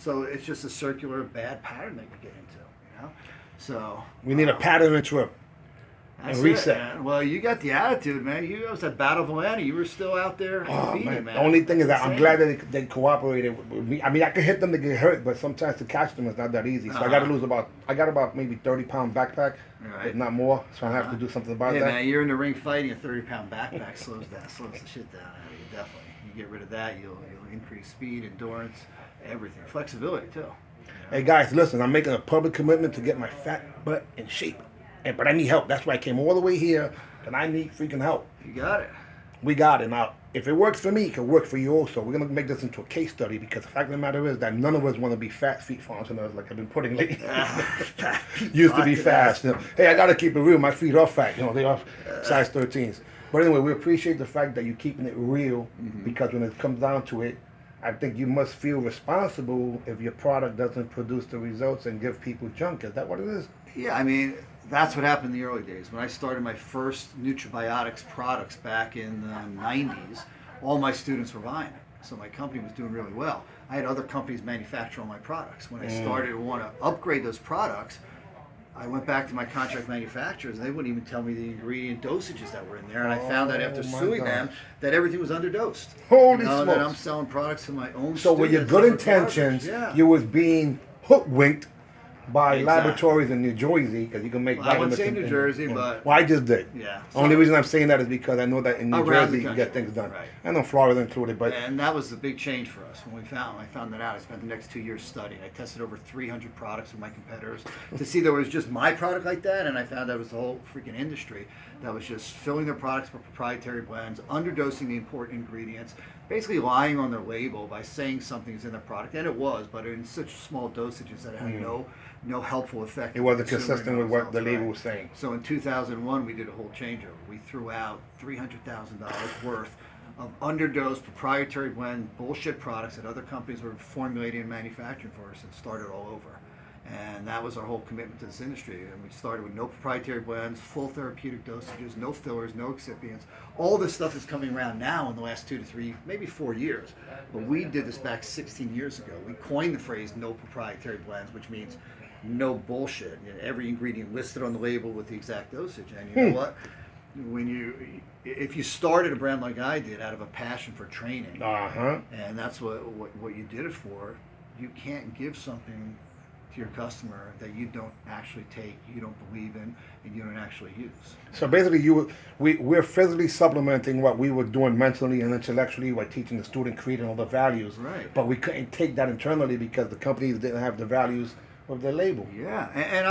So it's just a circular bad pattern that you get into, you know. So we need a pattern interrupt. That's and reset. It, man. Well, you got the attitude, man. You was at Battle of Atlanta. You were still out there competing, man. The only thing is that I'm glad that they cooperated with me. I mean, I could hit them to get hurt, but sometimes to catch them is not that easy. So I got to lose I got about maybe 30-pound backpack, if not more. So I have to do something about that. Man, you're in the ring fighting, a 30-pound backpack slows the shit down out of you, definitely. You get rid of that, you'll increase speed, endurance, everything. Flexibility, too. Hey, guys, listen, I'm making a public commitment to get my fat butt in shape. But I need help. That's why I came all the way here, and I need freaking help. You got it. We got it. Now, if it works for me, it can work for you also. We're going to make this into a case study because the fact of the matter is that none of us want to be fat feet entrepreneurs like I've been putting lately. Used to be fast. You know, hey, I got to keep it real. My feet are fat. You know, they are size 13s. But anyway, we appreciate the fact that you're keeping it real because when it comes down to it, I think you must feel responsible if your product doesn't produce the results and give people junk. Is that what it is? Yeah, I mean, that's what happened in the early days. When I started my first Nutrabiotics products back in the 90s, all my students were buying it. So my company was doing really well. I had other companies manufacture all my products. When I started to want to upgrade those products, I went back to my contract manufacturers, and they wouldn't even tell me the ingredient dosages that were in there. And I found out after suing them that everything was underdosed. Holy smokes! That I'm selling products to my own. So with your good intentions, you was being hoodwinked by laboratories in New Jersey because you can make. Well, I wouldn't say New Jersey, but well, I just did. Yeah. Only reason I'm saying that is because I know that in New Jersey you get things done. Right. I know Florida included, but and that was the big change for us when I found that out. I spent the next 2 years studying. I tested over 300 products with my competitors to see there was just my product like that, and I found out it was the whole freaking industry that was just filling their products with proprietary blends, underdosing the important ingredients, basically lying on their label by saying something's in the product, and it was, but in such small dosages that it had no helpful effect. It wasn't consistent with what the label was saying. So in 2001, we did a whole changeover. We threw out $300,000 worth of underdosed proprietary blend bullshit products that other companies were formulating and manufacturing for us, and started all over. And that was our whole commitment to this industry. And we started with no proprietary blends, full therapeutic dosages, no fillers, no excipients. All this stuff is coming around now in the last 2 to 3, maybe 4 years. But we did this back 16 years ago. We coined the phrase no proprietary blends, which means no bullshit. You know, every ingredient listed on the label with the exact dosage. And you know what? If you started a brand like I did out of a passion for training, and that's what you did it for, you can't give something to your customer that you don't actually take, you don't believe in, and you don't actually use. So basically, we're physically supplementing what we were doing mentally and intellectually by teaching the student, creating all the values. Right. But we couldn't take that internally because the companies didn't have the values of their label. Yeah, and